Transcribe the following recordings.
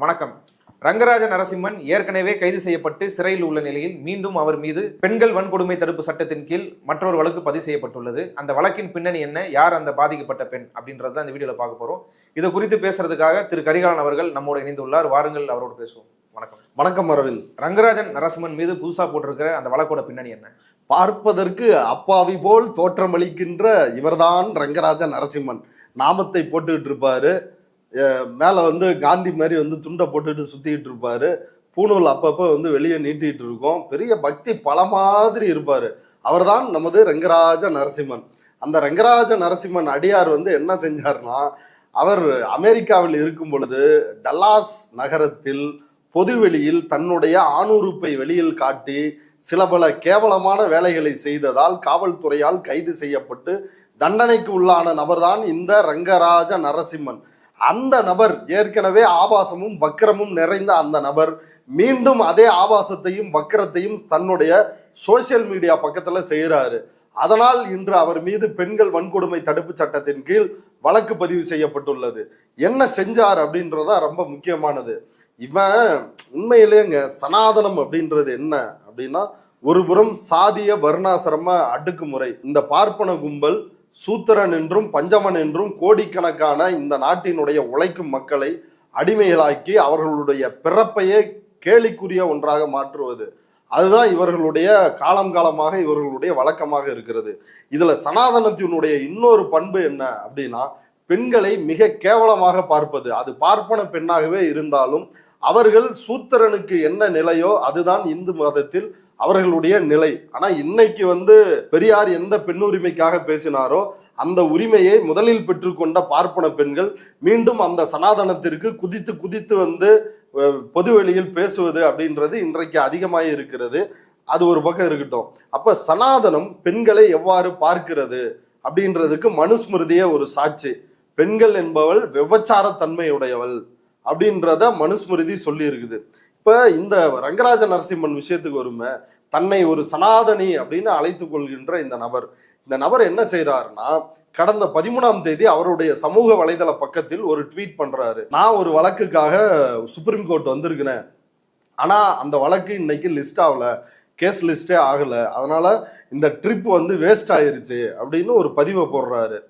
வணக்கம். ரங்கராஜ நரசிம்மன் ஏற்கனவே கைது செய்யப்பட்டு சிறையில் உள்ள நிலையில் மீண்டும் அவர் மீது பெண்கள் வன்கொடுமை தடுப்பு சட்டத்தின் கீழ் மற்றொரு வழக்கு பதிவு செய்யப்பட்டுள்ளது. அந்த வழக்கின் பின்னணி என்ன, யார் அந்த பாதிக்கப்பட்ட பெண் அப்படின்றத இந்த வீடியோல பார்க்க போறோம். இது குறித்து பேசுறதுக்காக திரு கரிகாலன் அவர்கள் நம்மோடு இணைந்துள்ளார். வாருங்கள், அவரோடு பேசுவோம். வணக்கம். வணக்கம் அரவிந்த். ரங்கராஜன் நரசிம்மன் மீது புதுசா போட்டிருக்கிற அந்த வழக்கோட பின்னணி என்ன? பார்ப்பதற்கு அப்பாவி போல் தோற்றமளிக்கின்ற இவர்தான் ரங்கராஜ நரசிம்மன். நாமத்தை போட்டுக்கிட்டு இருப்பாரு, மேல காந்தி மாதிரி துண்டை போட்டுட்டு சுத்திக்கிட்டு இருப்பாரு, பூணூல் அப்பப்ப வெளியே நீட்டிட்டு இருக்கோம், பெரிய பக்தி பல மாதிரி இருப்பாரு. அவர்தான் நமது ரங்கராஜ நரசிம்மன். அந்த ரங்கராஜ நரசிம்மன் அடியார் என்ன செஞ்சார்னா, அவர் அமெரிக்காவில் இருக்கும் பொழுது டல்லாஸ் நகரத்தில் பொதுவெளியில் தன்னுடைய ஆணுறுப்பை வெளியில் காட்டி சில பல கேவலமான வேலைகளை செய்ததால் காவல்துறையால் கைது செய்யப்பட்டு தண்டனைக்கு உள்ளான நபர்தான் இந்த ரங்கராஜ நரசிம்மன். அந்த நபர் ஏற்கனவே ஆபாசமும் வக்கிரமும் நிறைந்த அந்த நபர் மீண்டும் அதே ஆபாசத்தையும் வக்கிரத்தையும் தன்னுடைய சோசியல் மீடியா பக்கத்துல செய்யறாரு. அதனால் இன்று அவர் மீது பெண்கள் வன்கொடுமை தடுப்பு சட்டத்தின் கீழ் வழக்கு பதிவு செய்யப்பட்டுள்ளது. என்ன செஞ்சார் அப்படின்றதா ரொம்ப முக்கியமானது. இவன் உண்மையிலேங்க சனாதனம் அப்படின்றது என்ன அப்படின்னா, ஒரு புறம் சாதிய வர்ணாசிரம அடுக்குமுறை, இந்த பார்ப்பன கும்பல் சூத்திரன் என்றும் பஞ்சமன் என்றும் கோடிக்கணக்கான இந்த நாட்டினுடைய உழைக்கும் மக்களை அடிமைகளாக்கி அவர்களுடைய பிறப்பையே கேலிக்குரிய ஒன்றாக மாற்றுவது, அதுதான் இவர்களுடைய காலமாக இவர்களுடைய வழக்கமாக இருக்கிறது. இதுல சனாதனத்தினுடைய இன்னொரு பண்பு என்ன அப்படின்னா, பெண்களை மிக கேவலமாக பார்ப்பது. அது பார்ப்பன பெண்ணாகவே இருந்தாலும் அவர்கள் சூத்திரனுக்கு என்ன நிலையோ அதுதான் இந்து மதத்தில் அவர்களுடைய நிலை. ஆனா இன்னைக்கு பெரியார் எந்த பெண்ணுரிமைக்காக பேசினாரோ அந்த உரிமையை முதலில் பெற்றுக்கொண்ட பார்ப்பன பெண்கள் மீண்டும் அந்த சனாதனத்திற்கு குதித்து பொதுவெளியில் பேசுவது அப்படின்றது இன்றைக்கு அதிகமாக இருக்கிறது. அது ஒரு பக்கம் இருக்கட்டும். அப்ப சனாதனம் பெண்களை எவ்வாறு பார்க்கிறது அப்படின்றதுக்கு மனுஸ்மிருதியே ஒரு சாட்சி. பெண்கள் என்பவள் விபச்சார தன்மையுடையவள் அப்படின்றத மனுஸ்மிருதி சொல்லி இருக்குது. இப்ப இந்த ரங்கராஜ நரசிம்மன் விஷயத்துக்கு வருமே, தன்னை ஒரு சனாதனி அப்படின்னு அழைத்து கொள்கின்ற இந்த நபர் என்ன செய்யறாருன்னா, கடந்த 13ஆம் தேதி அவருடைய சமூக வலைதள பக்கத்தில் ஒரு ட்வீட் பண்றாரு. நான் ஒரு வழக்குக்காக சுப்ரீம் கோர்ட் வந்திருக்கிறேன், ஆனா அந்த வழக்கு இன்னைக்கு லிஸ்ட் ஆகல, கேஸ் லிஸ்டே ஆகல, அதனால இந்த ட்ரிப் வேஸ்ட் ஆயிருச்சு அப்படின்னு ஒரு பதிவை போடுறாரு.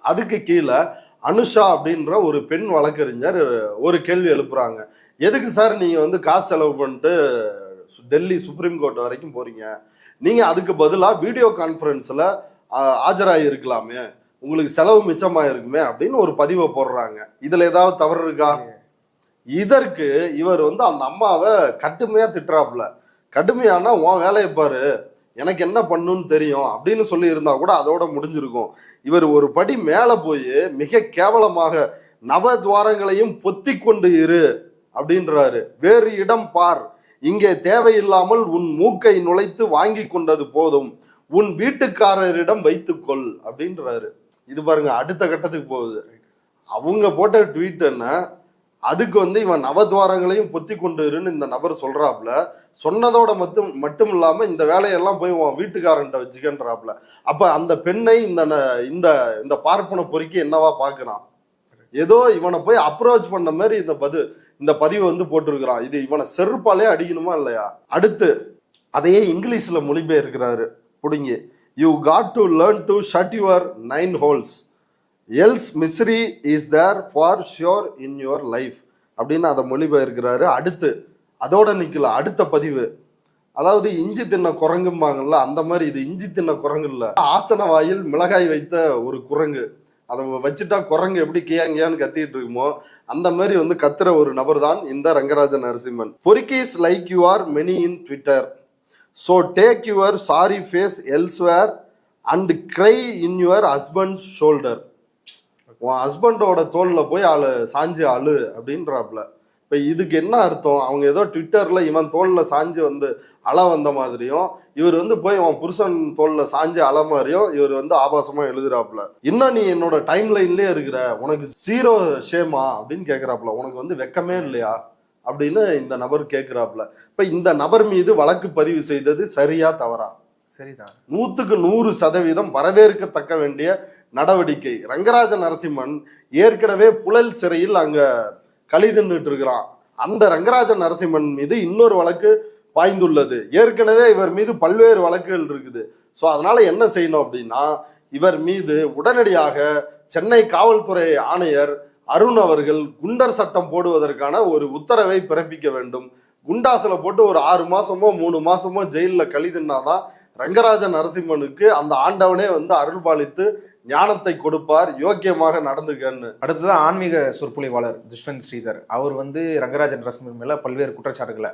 அதுக்கு கீழே அனுஷா அப்படின்ற ஒரு பெண் வழக்கறிஞர் ஒரு கேள்வி எழுப்புறாங்க. எதுக்கு சார் நீங்க காசு செலவு பண்ணிட்டு டெல்லி சுப்ரீம் கோர்ட் வரைக்கும் போறீங்க, நீங்க அதுக்கு பதிலா வீடியோ கான்ஃபரன்ஸ்ல ஆஜராகி இருக்கலாமே, உங்களுக்கு செலவு மிச்சமா இருக்குமே அப்படின்னு ஒரு பதிவை போடுறாங்க. இதுல ஏதாவது தவறு இருக்கா? இதற்கு இவர் அந்த அம்மாவை கடுமையா திட்டுறாப்புல. கடுமையானா உன் வேலையை பாரு, எனக்கு என்ன பண்ணுன்னு தெரியும் அப்படின்னு சொல்லி இருந்தா கூட அதோட முடிஞ்சிருக்கும். இவர் ஒரு படி மேல போய் மிக கேவலமாக நவத்வாரங்களையும் பொத்தி கொண்டு இரு அப்படின்றாரு. வேறு இடம் பார், இங்கே தேவையில்லாமல் உன் மூக்கை நுழைத்து வாங்கி கொண்டது போதும், உன் வீட்டுக்காரரிடம் வைத்துக்கொள் அப்படின்றாரு. இது பாருங்க, அடுத்த கட்டத்துக்கு போகுது. அவங்க போட்ட ட்வீட் என்ன, அதுக்கு இவன் நவத்வாரங்களையும் பொத்தி கொண்டு இருன்னு இந்த நபர் சொல்றாப்ல. சொன்னதோட மட்டும் இல்லாம இந்த வேலையெல்லாம் போய் உன் வீட்டுக்காரன்ட்ட வச்சுக்கன்றாப்ல. அப்ப அந்த பெண்ணை இந்த பார்ப்பன பொறுக்கி என்னவா பாக்குறான், ஏதோ இவனை போய் அப்ரோச் பண்ண மாதிரி இந்த பதிவு போட்டிருக்கிறான். இது இவனை செருப்பாலே அடிக்கணுமா இல்லையா? அடுத்து அதையே இங்கிலீஷ்ல மொழிபெயர்க்கிறாரு புடிங்க. You got to learn to shut your 9 holes else misery is there for sure in your life அப்படின்னு அதை மொழிபெயர்க்கிறாரு. அடுத்து அதோட நிக்கல, அடுத்த பதிவு, அதாவது இஞ்சி தின்ன குரங்கும்பாங்கல்ல, அந்த மாதிரி இது இஞ்சி தின்ன குரங்கு இல்ல, ஆசன வாயில் மிளகாய் வைத்த ஒரு குரங்கு. அதை வச்சுட்டா குரங்கு எப்படி கியாங்கியான்னு கத்திட்டு இருக்குமோ அந்த மாதிரி கத்துற ஒரு நபர் தான் இந்த ரங்கராஜ நரசிம்மன். பொரிக்கீஸ் like you are many in Twitter, so take your sorry face elsewhere and cry in your husband shoulder. உன் ஹஸ்பண்டோட தோல்ல போய் சாஞ்சு அழு அப்படின்றாப்ல. இப்ப இதுக்கு என்ன அர்த்தம்? அவங்க ஏதோ ட்விட்டர்ல இவன் தோல்ல சாஞ்சு அழ வந்த மாதிரியும், இவர் போய் அவன் புருஷன் தோல்ல சாஞ்சு அழ மாதிரியும் இவர் ஆபாசமா எழுதுறாப்புல. இன்னும் நீ என்னோட டைம் லைன்லயே இருக்கிற, உனக்கு 0 ஷேமா அப்படின்னு கேக்குறாப்புல. உனக்கு வெக்கமே இல்லையா அப்படின்னு இந்த நபர் கேட்கிறாப்புல. இப்ப இந்த நபர் மீது வழக்கு பதிவு செய்தது சரியா தவறா? சரிதான். 100க்கு 100% வரவேற்கத்தக்க வேண்டிய நடவடிக்கை. ரங்கராஜ நரசிம்மன் ஏற்கனவே புழல் சிறையில் அங்க களி தின்னுட்டு இருக்கிறான். அந்த ரங்கராஜ நரசிம்மன் மீது இன்னொரு வழக்கு பாய்ந்துள்ளது. ஏற்கனவே இவர் மீது பல்வேறு வழக்குகள் இருக்குது. ஸோ அதனால என்ன செய்யணும் அப்படின்னா, இவர் மீது உடனடியாக சென்னை காவல்துறை ஆணையர் அருண் அவர்கள் குண்டர் சட்டம் போடுவதற்கான ஒரு உத்தரவை பிறப்பிக்க வேண்டும். குண்டாசுல போட்டு ஒரு 6 மாசமோ 3 மாசமோ ஜெயில கழிதுன்னாதான் ரங்கராஜ நரசிம்மனுக்கு அந்த ஆண்டவனே வந்து அருள் பாலித்து ஞானத்தை கொடுப்பார், யோக்கியமாக நடந்துக்கன்னு. அடுத்ததான் ஆன்மீக சொற்பொழிவாளர் துஷ்யந்த் ஸ்ரீதர் அவர் வந்து ரங்கராஜன் நரசிம்மன் மேல பல்வேறு குற்றச்சாட்டுகளை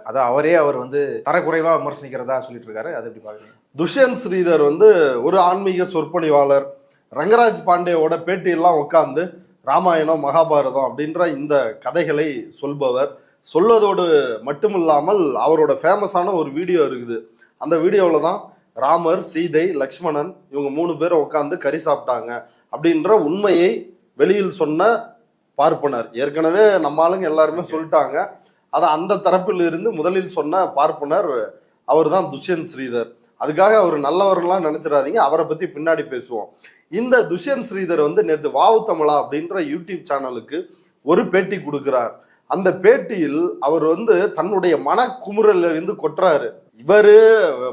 அவர் வந்து தரக்குறைவா விமர்சனிக்கிறதா சொல்லிட்டு இருக்காரு. அது எப்படி பாக்குறீங்க? துஷ்யந்த் ஸ்ரீதர் வந்து ஒரு ஆன்மீக சொற்பொழிவாளர். ரங்கராஜ் பாண்டேவோட பேட்டியெல்லாம் உட்கார்ந்து ராமாயணம் மகாபாரதம் அப்படின்ற இந்த கதைகளை சொல்பவர். சொல்வதோடு மட்டுமில்லாமல் அவரோட ஃபேமஸான ஒரு வீடியோ இருக்குது. அந்த வீடியோவில் தான் ராமர், சீதை, லக்ஷ்மணன் இவங்க 3 பேரை உட்காந்து கறி சாப்பிட்டாங்க அப்படின்ற உண்மையை வெளியில் சொன்ன பார்ப்பனர். ஏற்கனவே நம்ம ஆளுங்க எல்லாருமே சொல்லிட்டாங்க. அதை அந்த தரப்பில் இருந்து முதலில் சொன்ன பார்ப்பனர் அவர் தான் துஷ்யந்த் ஸ்ரீதர். அதுக்காக அவர் நல்லவர்கள்லாம் நினைச்சிடாதீங்க, அவரை பத்தி பின்னாடி பேசுவோம். இந்த துஷ்யந்த் ஸ்ரீதர் வந்து நேற்று வாவு தமிழா அப்படின்ற யூடியூப் சேனலுக்கு ஒரு பேட்டி கொடுக்கிறார். அந்த பேட்டியில் அவர் வந்து தன்னுடைய மனக்குமுறல இருந்து கொட்டுறாரு. இவரு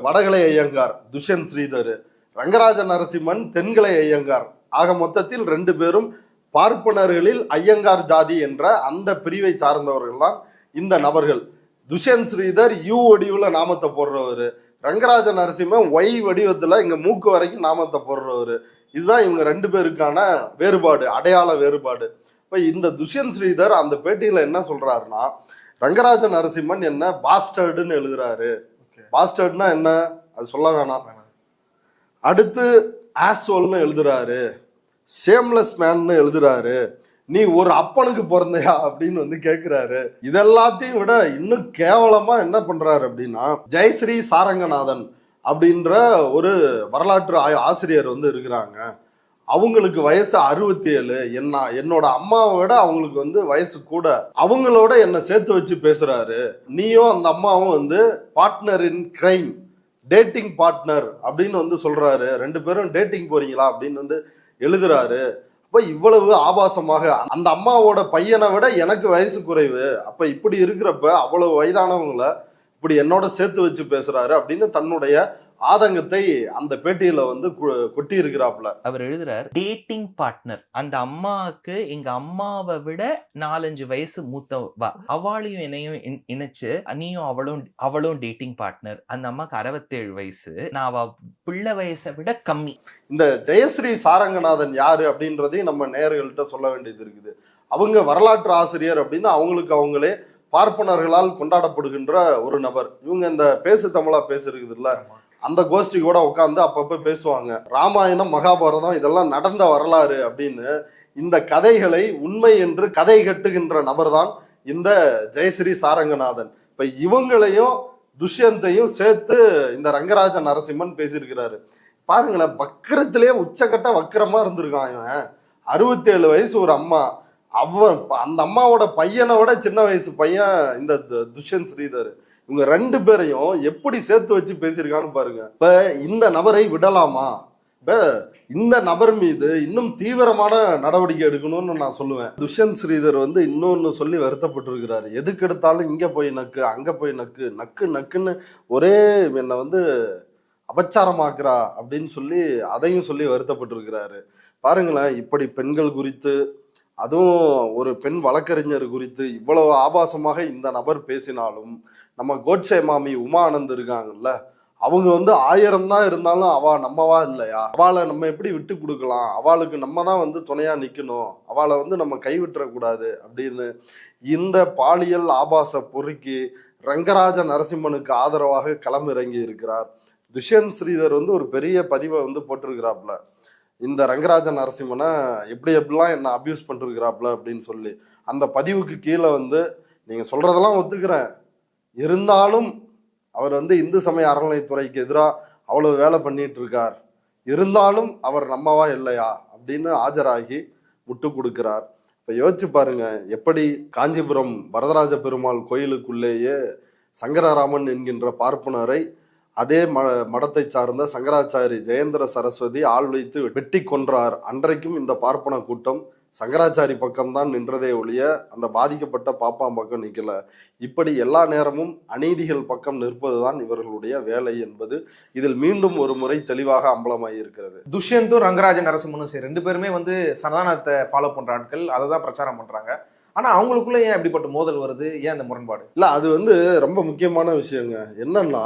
வடகலை ஐயங்கார் துஷ்யந்த் ஸ்ரீதர், ரங்கராஜ நரசிம்மன் தென்கலை ஐயங்கார். ஆக மொத்தத்தில் 2 பேரும் பார்ப்பனர்களில் ஐயங்கார் ஜாதி என்ற அந்த பிரிவை சார்ந்தவர்கள் தான் இந்த நபர்கள். துஷ்யந்த் ஸ்ரீதர் யூ வடிவுல நாமத்தை போடுறவரு, ரங்கராஜ நரசிம்மன் ஒய் வடிவத்துல இங்க மூக்கு வரைக்கும் நாமத்தை போடுறவரு. இதுதான் இவங்க 2 பேருக்கான வேறுபாடு, அடையாள வேறுபாடு. இப்ப இந்த துஷ்யந்த் ஸ்ரீதர் அந்த பேட்டியில என்ன சொல்றாருன்னா, ரங்கராஜ நரசிம்மன் என்ன பாஸ்டர்டுன்னு எழுதுறாரு. பாஸ்டர்ட்னா என்ன அது சொல்ல வேணாம். அடுத்து ஆசோல்னு எழுதுறாரு, ஷேம்லெஸ் மேன்னு எழுதுறாரு. நீ ஒரு அப்பனுக்கு பிறந்தையா அப்படின்னு வந்து கேட்கிறாரு. இதெல்லாத்தையும் விட இன்னும் கேவலமா என்ன பண்றாரு அப்படின்னா, ஜெயஸ்ரீ சாரங்கநாதன் அப்படின்ற ஒரு வரலாற்று ஆசிரியர் வந்து இருக்கிறாங்க. அவங்களுக்கு வயசு 67. என்னோட அம்மாவை விட அவங்களுக்கு வந்து வயசு கூட. அவங்களோட என்னை சேர்த்து வச்சு பேசுறாரு. நீயும் அந்த அம்மாவும் வந்து partner in crime, dating partner அப்படின்னு வந்து சொல்றாரு. 2 பேரும் டேட்டிங் போறீங்களா அப்படின்னு வந்து எழுதுறாரு. அப்ப இவ்வளவு ஆபாசமாக அந்த அம்மாவோட பையனை விட எனக்கு வயசு குறைவு, அப்ப இப்படி இருக்கிறப்ப அவ்வளவு வயதானவங்கள இப்படி என்னோட சேர்த்து வச்சு பேசுறாரு அப்படின்னு தன்னுடைய ஆதங்கத்தை அந்த பேட்டியில வந்து கொட்டி இருக்கிறாப்ல. அவர் எழுதுறார், டேட்டிங் பார்ட்னர். அந்த அம்மாவுக்கு எங்க அம்மாவை விட 4-5 வயசு மூத்தவா, அவளையும் என்னையும் இணைச்சு நீயும் அவளும் டேட்டிங் பார்ட்னர். அந்த அம்மாக்கு 67 வயசு, நான் அவ பிள்ளை வயசை விட கம்மி. இந்த ஜெயஸ்ரீ சாரங்கநாதன் யாரு அப்படின்றதையும் நம்ம நேயர்கள்ட்ட சொல்ல வேண்டியது இருக்குது. அவங்க வரலாற்று ஆசிரியர் அப்படின்னு அவங்களே பார்ப்பனர்களால் கொண்டாடப்படுகின்ற ஒரு நபர். இவங்க இந்த பேசு தமிழா பேசுறது இல்ல, அந்த கோஷ்டி கூட உட்காந்து அப்பப்ப பேசுவாங்க. ராமாயணம் மகாபாரதம் இதெல்லாம் நடந்த வரலாறு அப்படின்னு இந்த கதைகளை உண்மை என்று கதை கட்டுகின்ற நபர் தான் இந்த ஜெயஸ்ரீ சாரங்கநாதன். இப்ப இவங்களையும் துஷ்யந்தையும் சேர்த்து இந்த ரங்கராஜ நரசிம்மன் பேசியிருக்கிறாரு. பாருங்களேன், வக்கரத்திலேயே உச்சக்கட்ட வக்கரமா இருந்திருக்கான் இவன். 67 வயசு ஒரு அம்மா, அந்த அம்மாவோட பையனை விட சின்ன வயசு பையன் இந்த துஷ்யந்த் ஸ்ரீதர். இவங்க 2 பேரையும் எப்படி சேர்த்து வச்சு பேசியிருக்கான்னு பாருங்க. இப்ப இந்த நபரை விடலாமா? இப்ப இந்த நபர் மீது இன்னும் தீவிரமான நடவடிக்கை எடுக்கணும்னு நான் சொல்லுவேன். துஷ்யந்த் ஸ்ரீதர் வந்து இன்னொன்னு சொல்லி வருத்தப்பட்டு இருக்கிறாரு. எதுக்கு எடுத்தாலும் இங்க போய் நக்கு, அங்க போய் நக்கு, நக்கு நக்குன்னு ஒரே என்னை வந்து அபச்சாரமாக்குறா அப்படின்னு சொல்லி அதையும் சொல்லி வருத்தப்பட்டு இருக்கிறாரு. பாருங்களேன், இப்படி பெண்கள் குறித்து, அதுவும் ஒரு பெண் வழக்கறிஞர் குறித்து இவ்வளவு ஆபாசமாக இந்த நபர் பேசினாலும், நம்ம கோட்சே மாமி உமா ஆனந்த் இருக்காங்கல்ல, அவங்க வந்து 1000 தான் இருந்தாலும் அவ நம்மவா இல்லையா? அவளை நம்ம எப்படி விட்டு கொடுக்கலாம்? அவளுக்கு நம்ம தான் வந்து துணையா நிக்கணும், அவளை வந்து நம்ம கைவிட்டுறக்கூடாது அப்படின்னு இந்த பாலியல் ஆபாச பொறுக்கி ரங்கராஜ நரசிம்மனுக்கு ஆதரவாக களமிறங்கி இருக்கிறார். துஷ்யந்த் ஸ்ரீதர் வந்து ஒரு பெரிய பதிவை வந்து போட்டிருக்கிறாப்ல, இந்த ரங்கராஜ நரசிம்மனை எப்படிலாம் என்ன அபியூஸ் பண்ணிருக்கிறாப்ல அப்படின்னு சொல்லி. அந்த பதிவுக்கு கீழே வந்து நீங்க சொல்றதெல்லாம் ஒத்துக்கிறேன், இருந்தாலும் அவர் வந்து இந்து சமய அறநிலைத்துறைக்கு எதிராக அவ்வளவு வேலை பண்ணிட்டு இருக்கார், இருந்தாலும் அவர் நம்மவா இல்லையா அப்படின்னு ஆஜராகி முட்டு கொடுக்கிறார். இப்ப யோசிச்சு பாருங்க, எப்படி காஞ்சிபுரம் வரதராஜ பெருமாள் கோயிலுக்குள்ளேயே சங்கரராமன் என்கின்ற பார்ப்பனரை அதே மடத்தை சார்ந்த சங்கராச்சாரி ஜெயேந்திர சரஸ்வதி ஆள் வைத்து வெட்டி கொன்றார். அன்றைக்கும் இந்த பார்ப்பன கூட்டம் சங்கராச்சாரி பக்கம்தான் நின்றதே ஒழிய அந்த பாதிக்கப்பட்ட பாப்பான் பக்கம் நிக்கல. இப்படி எல்லா நேரமும் அநீதிகள் பக்கம் நிற்பதுதான் இவர்களுடைய வேலை என்பது இதில் மீண்டும் ஒரு முறை தெளிவாக அம்பலமாகி இருக்கிறது. துஷ்யந்தும் ரங்கராஜ நரசிம்மனும் சரி, ரெண்டு பேருமே வந்து சனாதனத்தை ஃபாலோ பண்ற ஆட்கள், அதை தான் பிரச்சாரம் பண்றாங்க. ஆனா அவங்களுக்குள்ள ஏன் இப்படிப்பட்ட மோதல் வருது? ஏன் அந்த முரண்பாடு? இல்ல, அது வந்து ரொம்ப முக்கியமான விஷயங்க. என்னன்னா,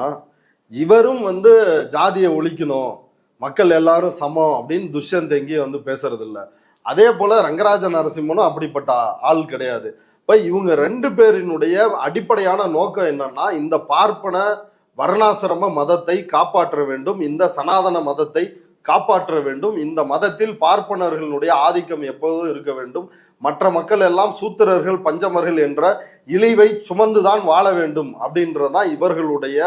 இவரும் வந்து ஜாதியை ஒழிக்கணும், மக்கள் எல்லாரும் சமம் அப்படின்னு துஷ்யந்த் எங்கேயும் வந்து பேசுறது இல்ல. அதே போல ரங்கராஜ நரசிம்மனும் அப்படிப்பட்ட ஆள் கிடையாது. இப்ப இவங்க ரெண்டு பேரினுடைய அடிப்படையான நோக்கம் என்னன்னா, இந்த பார்ப்பன வர்ணாசிரம மதத்தை காப்பாற்ற வேண்டும், இந்த சனாதன மதத்தை காப்பாற்ற வேண்டும், இந்த மதத்தில் பார்ப்பனர்களுடைய ஆதிக்கம் எப்போதும் இருக்க வேண்டும், மற்ற மக்கள் எல்லாம் சூத்திரர்கள் பஞ்சமர்கள் என்ற இழிவை சுமந்துதான் வாழ வேண்டும் அப்படின்றதான் இவர்களுடைய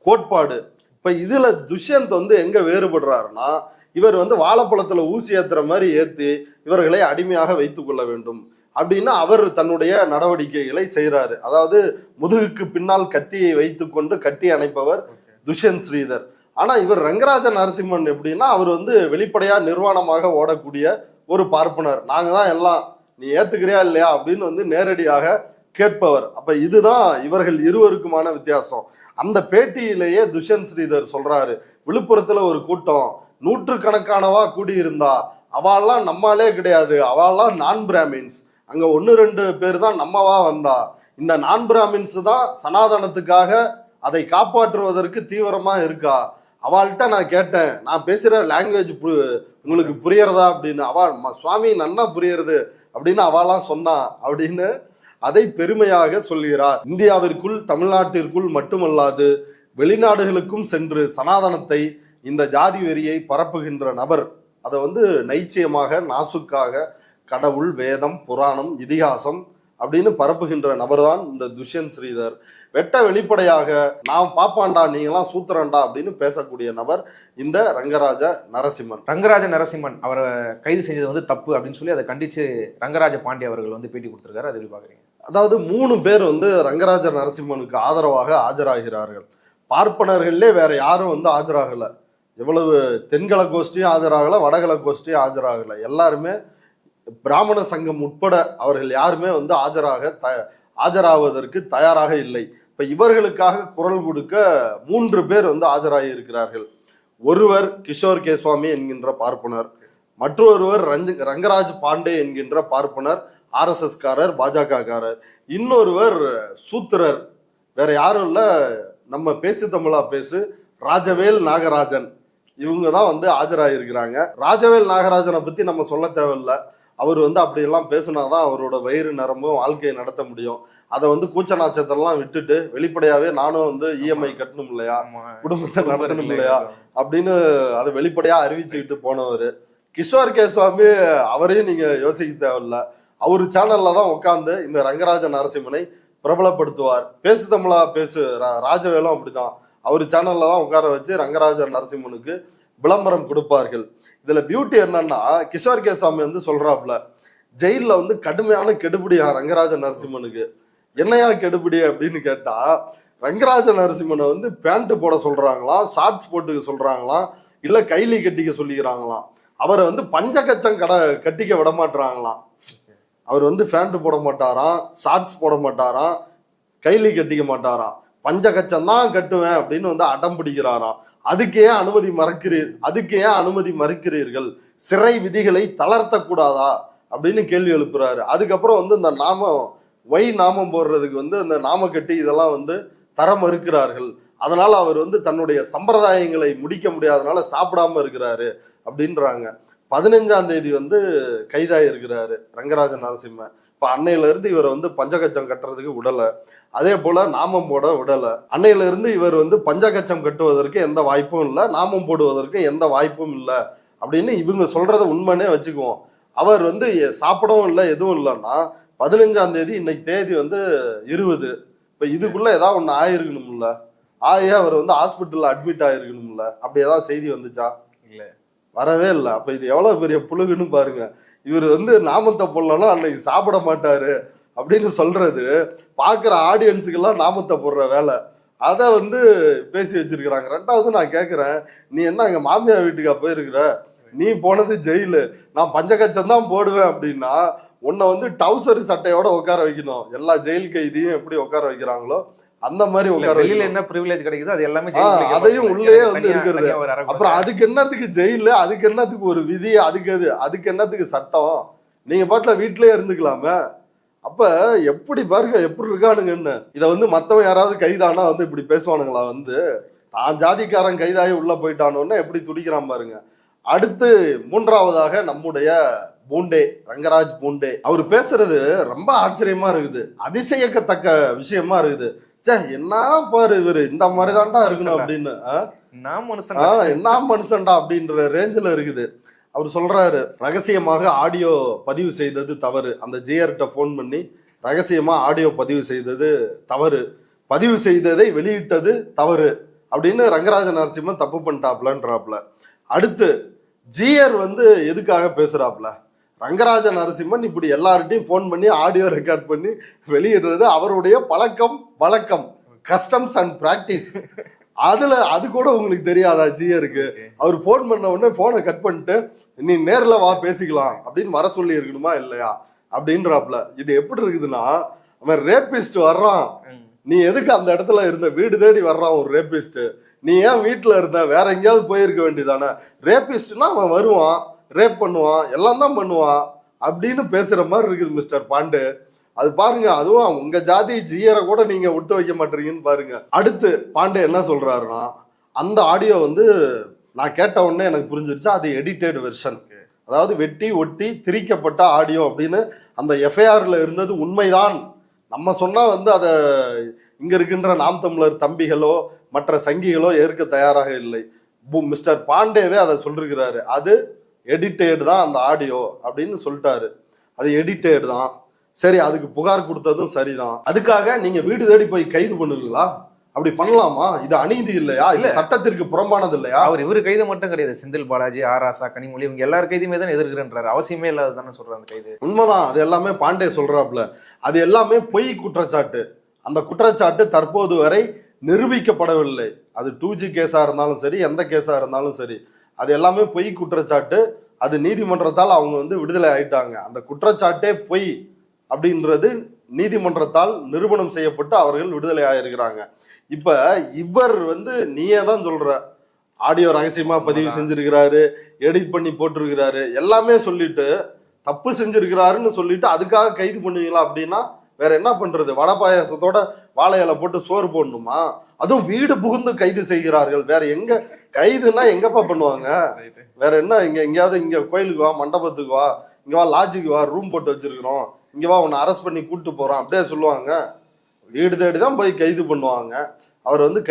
கோட்பாடு. இப்ப இதுல துஷ்யந்த் வந்து எங்க வேறுபடுறாருன்னா, இவர் வந்து வாழைப்பழத்துல ஊசி ஏத்துற மாதிரி ஏத்தி இவர்களை அடிமையாக வைத்துக் கொள்ள வேண்டும் அப்படின்னு அவர் தன்னுடைய நடவடிக்கைகளை செய்யறாரு. அதாவது முதுகுக்கு பின்னால் கத்தியை வைத்துக் கொண்டு கட்டி அணைப்பவர் துஷ்யந்த் ஸ்ரீதர். ஆனா இவர் ரங்கராஜ நரசிம்மன் எப்படின்னா, அவர் வந்து வெளிப்படையா நிர்வாணமாக ஓடக்கூடிய ஒரு பார்ப்பனர். நாங்க தான் எல்லாம், நீ ஏத்துக்கிறியா இல்லையா அப்படின்னு வந்து நேரடியாக கேட்பவர். அப்ப இதுதான் இவர்கள் இருவருக்குமான வித்தியாசம். அந்த பேட்டியிலேயே துஷ்யந்த் ஸ்ரீதர் சொல்றாரு, விழுப்புரத்துல ஒரு கூட்டம் நூற்றுக்கணக்கானவா கூடியிருந்தா அவெல்லாம் நம்மாலே கிடையாது, அவெல்லாம் நான் பிராமின்ஸ், அங்க 1-2 பேர் தான் நம்மவா வந்தா, இந்த நான் பிராமின்ஸ் தான் சனாதனத்துக்காக அதை காப்பாற்றுவதற்கு தீவிரமா இருக்கா, அவள்கிட்ட நான் கேட்டேன், நான் பேசுற லாங்குவேஜ் உங்களுக்கு புரியறதா அப்படின்னு, சுவாமி நன்னா புரியுறது அப்படின்னு அவெல்லாம் சொன்னா அப்படின்னு அதை பெருமையாக சொல்கிறார். இந்தியாவிற்குள் தமிழ்நாட்டிற்குள் மட்டுமல்லாது வெளிநாடுகளுக்கும் சென்று சனாதனத்தை, இந்த ஜாதி வெறியை பரப்புகின்ற நபர், அதை வந்து நைச்சியமாக நாசுக்காக கடவுள் வேதம் புராணம் இதிகாசம் அப்படின்னு பரப்புகின்ற நபர் தான் இந்த துஷ்யந்த் ஸ்ரீதர். வெட்ட வெளிப்படையாக நான் பாப்பாண்டா நீங்களாம் சூத்திரண்டா அப்படின்னு பேசக்கூடிய நபர் இந்த ரங்கராஜ நரசிம்மன். ரங்கராஜ நரசிம்மன் அவரை கைது செஞ்சது வந்து தப்பு அப்படின்னு சொல்லி அதை கண்டிச்சு ரங்கராஜ பாண்டிய அவர்கள் வந்து பேட்டி கொடுத்திருக்காரு. அது எப்படி பாக்குறீங்க? அதாவது 3 பேர் வந்து ரங்கராஜ நரசிம்மனுக்கு ஆதரவாக ஆஜராகிறார்கள். பார்ப்பனர்களே வேற யாரும் வந்து ஆஜராகல. எவ்வளவு தென்கல கோஷ்டியும் ஆஜராகல, வடகல கோஷ்டியும் ஆஜராகல. எல்லாருமே பிராமண சங்கம் உட்பட அவர்கள் யாருமே வந்து ஆஜராவதற்கு தயாராக இல்லை. இப்ப இவர்களுக்காக குரல் கொடுக்க 3 பேர் வந்து ஆஜராகி இருக்கிறார்கள். ஒருவர் கிஷோர் கேஸ்வாமி என்கின்ற பார்ப்பனர், மற்றொருவர் ரங்கராஜ் பாண்டே என்கின்ற பார்ப்பனர், RSS காரர், பாஜக காரர், இன்னொருவர் சூத்திரர், வேற யாரும் இல்ல, நம்ம பேசு தமிழா பேசு ராஜவேல் நாகராஜன். இவங்க தான் வந்து ஆஜராயிருக்கிறாங்க. ராஜவேல் நாகராஜனை பத்தி நம்ம சொல்ல தேவையில்லை. அவர் வந்து அப்படியெல்லாம் பேசினாதான் அவரோட வயிறு நிரம்பும், வாழ்க்கையை நடத்த முடியும். அதை வந்து கூச்ச நாச்சத்தெல்லாம் விட்டுட்டு வெளிப்படையாவே நானும் வந்து EMI கட்டணும் இல்லையா, குடும்பத்தை நடத்தணும் இல்லையா அப்படின்னு அதை வெளிப்படையா அறிவிச்சுக்கிட்டு போனவர். கிஷோர் கேஸ்வாமி அவரையும் நீங்க யோசிக்க தேவையில்ல. அவரு சேனல்ல தான் உட்காந்து இந்த ரங்கராஜ நரசிம்மனை பிரபலப்படுத்துவார். பேசு தமிழா பேசு ராஜவேலும் அப்படிதான், அவரு சேனல்ல தான் உட்கார வச்சு ரங்கராஜ நரசிம்மனுக்கு விளம்பரம் கொடுப்பார்கள். இதுல பியூட்டி என்னன்னா, கிஷோர் கேஸ்வாமி வந்து சொல்றாப்ல, ஜெயில வந்து கடுமையான கெடுபிடியா ரங்கராஜ நரசிம்மனுக்கு. என்னையா கெடுபிடி அப்படின்னு கேட்டா, ரங்கராஜ நரசிம்மனை வந்து பேண்ட் போட சொல்றாங்களாம், ஷார்ட்ஸ் போட்டுக்க சொல்றாங்களாம், இல்ல கைலி கட்டிக்க சொல்லிக்கிறாங்களாம். அவரை வந்து பஞ்சகச்சம் கட்டிக்க விட மாட்டாங்களாம். அவர் வந்து பேண்ட் போட மாட்டாராம், ஷார்ட்ஸ் போட மாட்டாராம், கைலி கட்டிக்க மாட்டாராம், பஞ்சகச்சம் தான் கட்டுவேன் அப்படின்னு வந்து அடம் பிடிக்கிறாராம். அதுக்கு ஏன் அனுமதி மறுக்கிறீர்கள்? சிறை விதிகளை தளர்த்த கூடாதா அப்படின்னு கேள்வி எழுப்புறாரு. அதுக்கப்புறம் வந்து இந்த நாமம் போடுறதுக்கு வந்து அந்த நாம கட்டி இதெல்லாம் வந்து தர மறுக்கிறார்கள். அதனால அவர் வந்து தன்னுடைய சம்பிரதாயங்களை முடிக்க முடியாதனால சாப்பிடாம இருக்கிறாரு அப்படின்றாங்க. 15ஆம் தேதி வந்து கைதாகி இருக்கிறாரு ரங்கராஜ நரசிம்ம. இப்ப அன்னையில இருந்து இவரை வந்து பஞ்சகச்சம் கட்டுறதுக்கு விடல, அதே போல நாமம் போட விடல. அன்னையில இருந்து இவர் வந்து பஞ்சகச்சம் கட்டுவதற்கு எந்த வாய்ப்பும் இல்லை, நாமம் போடுவதற்கு எந்த வாய்ப்பும் இல்லை அப்படின்னு இவங்க சொல்றத உண்மைன்னே வச்சுக்குவோம். அவர் வந்து சாப்பிடவும் இல்லை, எதுவும் இல்லைன்னா 15ஆம் தேதி, இன்னைக்கு தேதி வந்து 20. இப்ப இதுக்குள்ள ஏதாவது ஒண்ணு ஆயிருக்கணும்ல, அவர் வந்து ஹாஸ்பிட்டல்ல அட்மிட் ஆயிருக்கணும்ல, அப்படி ஏதாவது செய்தி வந்துச்சா? இல்ல, வரவே இல்லை. அப்ப இது எவ்வளவு பெரிய புழுகுன்னு பாருங்க. இவர் வந்து நாமத்தை போடலன்னா அன்னைக்கு சாப்பிட மாட்டாரு அப்படின்னு சொல்றது பாக்குற ஆடியன்ஸுக்கெல்லாம் நாமத்தை போடுற வேலை. அதை வந்து பேசி வச்சிருக்கிறாங்க. 2வது நான் கேட்கிறேன், நீ என்ன அங்க மாமியார் வீட்டுக்கா போயிருக்கிற? நீ போனது ஜெயிலு, நான் பஞ்சகச்சம் தான் போடுவேன் அப்படின்னா உன்னை வந்து டவுசர் சட்டையோட உட்கார வைக்கணும். எல்லா ஜெயில் கைதியும் எப்படி உட்கார வைக்கிறாங்களோ அந்த மாதிரி உட்கார வெளியில என்ன பிரிவிலேஜ் கிடைக்குதோ அது எல்லாமே அதையும் உள்ளே வந்து இருக்கிறது. அப்புறம் அதுக்கு என்னத்துக்கு ஜெயிலு, அதுக்கு என்னத்துக்கு ஒரு விதி, அதுக்கு என்னத்துக்கு சட்டம்? நீங்க பாட்டுல வீட்லயே இருந்துக்கலாமே. அப்ப எப்படி பாருங்க எப்படி இருக்கானுங்கன்னு. இதை வந்து மத்தவன் யாராவது கைதானா வந்து இப்படி பேசுவானுங்களா? வந்து தான் ஜாதிக்காரன் கைதாகி உள்ள போயிட்டானோன்னா எப்படி துடிக்கிறான் பாருங்க. அடுத்து மூன்றாவதாக நம்முடைய பூண்டே, ரங்கராஜ் பூண்டே, அவர் பேசுறது ரொம்ப ஆச்சரியமா இருக்குது, அதிசயக்கத்தக்க விஷயமா இருக்குது. சே என்ன பாரு இவரு இந்த மாதிரி தான்டா இருக்கணும் அப்படின்னு, என்ன மனுஷன்டா அப்படின்ற ரேஞ்சில் இருக்குது. அவர் சொல்றாரு, ரகசியமாக ஆடியோ பதிவு செய்தது தவறு, அந்த ஜிஆர்கிட்ட போன் பண்ணி ரகசியமா ஆடியோ பதிவு செய்தது தவறு, பதிவு செய்ததை வெளியிட்டது தவறு அப்படின்னு ரங்கராஜ நரசிம்மன் தப்பு பண்ணிட்டாப்லன்றாப்ல. அடுத்து ஜிஆர் வந்து எதுக்காக பேசுறாப்ல, ரங்கராஜ நரசிம்மன் இப்படி எல்லார்ட்டையும் போன் பண்ணி ஆடியோ ரெக்கார்ட் பண்ணி வெளியிடுறது அவருடைய பழக்கம் வழக்கம், கஸ்டம்ஸ் அண்ட் பிராக்டிஸ். அது கூட உங்களுக்கு தெரியாதா ஜிஆருக்கு? அவர் போன் பண்ண உடனே போனை கட் பண்ணிட்டு நீ நேர்ல வா பேசிக்கலாம் அப்படின்னு வர சொல்லி இருக்கணுமா இல்லையா அப்படின்றாப்ல. இது எப்படி இருக்குதுன்னா, அவன் ரேபிஸ்ட் வர்றான், நீ எதுக்கு அந்த இடத்துல இருந்த, வீடு தேடி வர்றான் ஒரு ரேபிஸ்ட், நீ ஏன் வீட்டுல இருந்த, வேற எங்கேயாவது போயிருக்க வேண்டியதானே? ரேபிஸ்ட்னா அவன் வருவான், ரேப் பண்ணுவான், எல்லாம் தான் பண்ணுவான் அப்படின்னு பேசுற மாதிரி இருக்குது மிஸ்டர் பாண்டே. அது பாருங்க, அதுவும் உங்க ஜாதி ஜியரை கூட நீங்க விட்டு வைக்க மாட்டீங்கன்னு பாருங்க. அடுத்து பாண்டே என்ன சொல்றாருன்னா, அந்த ஆடியோ வந்து நான் கேட்ட உடனே எனக்கு புரிஞ்சிருச்சு, அது எடிட்டட் வெர்ஷன், அதாவது வெட்டி ஒட்டி திரிக்கப்பட்ட ஆடியோ அப்படின்னு அந்த எஃப்ஐஆர்ல இருந்தது உண்மைதான். நம்ம சொன்னா வந்து அதை இங்க இருக்கின்ற நாம் தமிழர் தம்பிகளோ மற்ற சங்கிகளோ ஏற்க தயாராக இல்லை. மிஸ்டர் பாண்டேவே அதை சொல்லிருக்கிறாரு, அது எடிட்டேட் தான் அந்த ஆடியோ அப்படின்னு சொல்லிட்டாரு, அது எடிட்டேட் தான். சரி, அதுக்கு புகார் கொடுத்ததும் சரிதான், அதுக்காக நீங்க வீடு தேடி போய் கைது பண்ணுவீங்களா? அப்படி பண்ணலாமா? இது அநீதி இல்லையா? இல்ல சட்டத்திற்கு புறம்பானது இல்லையா? அவர் இவரு கைது மட்டும் கிடையாது, செந்தில் பாலாஜி, ஆர் ஆசா, கனிமொழி, இவங்க எல்லார் கைதுமே தான் எதிர்க்கிறன்றாரு. அவசியமே இல்லாத தானே சொல்றாங்க கைது. உண்மைதான், அது எல்லாமே பாண்டே சொல்றாப்ல, அது எல்லாமே பொய் குற்றச்சாட்டு. அந்த குற்றச்சாட்டு தற்போது வரை நிரூபிக்கப்படவில்லை. அது 2G கேஸா இருந்தாலும் சரி, எந்த கேஸா இருந்தாலும் சரி, அது எல்லாமே பொய் குற்றச்சாட்டு. அது நீதிமன்றத்தால் அவங்க வந்து விடுதலை ஆயிட்டாங்க. அந்த குற்றச்சாட்டே பொய் அப்படின்றது நீதிமன்றத்தால் நிரூபணம் செய்யப்பட்டு அவர்கள் விடுதலை ஆயிருக்கிறாங்க. இப்ப இவர் வந்து நீயே தான் சொல்ற, ஆடியோ ரகசியமா பதிவு செஞ்சிருக்கிறாரு, எடிட் பண்ணி போட்டிருக்கிறாரு, எல்லாமே சொல்லிட்டு தப்பு செஞ்சிருக்கிறாருன்னு சொல்லிட்டு அதுக்காக கைது பண்ணுவீங்களா? அப்படின்னா வேற என்ன பண்றது? வடை பாயாசத்தோட வாழை இலை போட்டு சோறு போடணுமா? அதுவும் வீடு புகுந்து கைது செய்கிறார்கள். வேற எங்க கைதுன்னா எங்கப்பா பண்ணுவாங்க? வேற என்ன, இங்க எங்கேயாவது இங்க கோயிலுக்கு வா, மண்டபத்துக்கு வா, இங்க வா, லாட்ஜுக்கு வா, ரூம் போட்டு வச்சிருக்கிறோம், இங்க வா உன்னை அரெஸ்ட் பண்ணி கூப்பிட்டு போறோம் அப்படியே சொல்லுவாங்க? வீடு தேடி தான் போய் கைது பண்ணுவாங்க. அவர் வந்து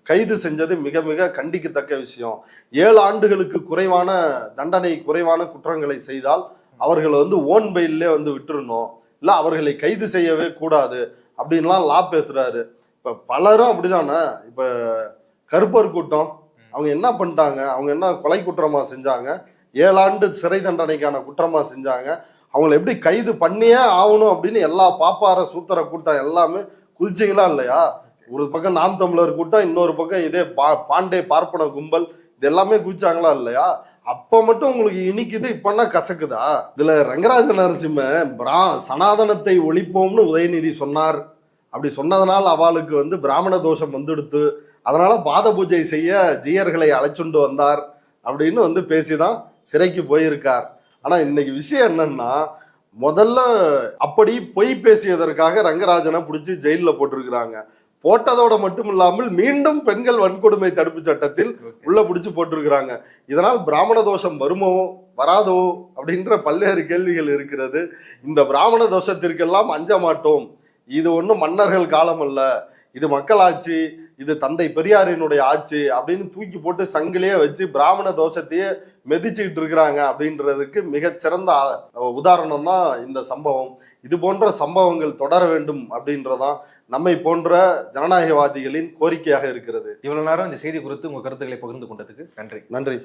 கைது செஞ்சது மிக மிக கண்டிக்கத்தக்க விஷயம். 7 ஆண்டுகளுக்கு குறைவான தண்டனை, குறைவான குற்றங்களை செய்தால் அவர்களை வந்து ஓன் பெயிலே வந்து விட்டுறணும், இல்ல அவர்களை கைது செய்யவே கூடாது அப்படின்லாம் லா பேசுறாரு. இப்ப பலரும் அப்படிதானே. இப்ப கருப்பர் கூட்டம் அவங்க என்ன பண்ணிட்டாங்க? அவங்க என்ன கொலை குற்றமா செஞ்சாங்க? 7 ஆண்டு சிறை தண்டனைக்கான குற்றமா செஞ்சாங்க. அவங்களை எப்படி கைது பண்ணியே ஆகணும் அப்படின்னு எல்லா பாப்பார சூத்திர கூட்டம் எல்லாமே குதிச்சிங்களா இல்லையா? ஒரு பக்கம் நாம் தமிழர் கூட்டம், இன்னொரு பக்கம் இதே பாண்டே பார்ப்பன கும்பல், இது எல்லாமே குதிச்சாங்களா இல்லையா? அப்ப மட்டும் உங்களுக்கு இனிக்குது, இப்பன்னா கசக்குதா? இதுல ரங்கராஜ நரசிம்ம சனாதனத்தை ஒழிப்போம்னு உதயநிதி சொன்னார். அப்படி சொன்னதனால் அவளுக்கு வந்து பிராமண தோஷம் வந்துடுத்து, அதனால பாத பூஜை செய்ய ஜீயர்களை அழைச்சுண்டு வந்தார் அப்படின்னு வந்து பேசிதான் சிறைக்கு போயிருக்கார். ஆனா இன்னைக்கு விஷயம் என்னன்னா, முதல்ல அப்படி பொய் பேசியதற்காக ரங்கராஜனை பிடிச்சி ஜெயில போட்டிருக்கிறாங்க. போட்டதோட மட்டும் இல்லாமல் மீண்டும் பெண்கள் வன்கொடுமை தடுப்பு சட்டத்தில் உள்ள பிடிச்சு போட்டிருக்கிறாங்க. இதனால் பிராமண தோஷம் வருமோ வராதோ அப்படின்ற பல்வேறு கேள்விகள் இருக்கிறது. இந்த பிராமண தோஷத்திற்கெல்லாம் அஞ்ச மாட்டோம், இது ஒன்றும் மன்னர்கள் காலம் அல்ல, இது மக்களாட்சி, இது தந்தை பெரியாரினுடைய ஆட்சி அப்படின்னு தூக்கி போட்டு சங்கிலியே வச்சு பிராமண தோஷத்தையே மெதிச்சுக்கிட்டு இருக்கிறாங்க அப்படின்றதுக்கு மிகச்சிறந்த உதாரணம் தான் இந்த சம்பவம். இது போன்ற சம்பவங்கள் தொடர வேண்டும் அப்படின்றதான் நம்மை போன்ற ஜனநாயகவாதிகளின் கோரிக்கையாக இருக்கிறது. இவ்வளவு நேரம் இந்த செய்தி குறித்து உங்க கருத்துக்களை பகிர்ந்து கொண்டதுக்கு நன்றி. நன்றி.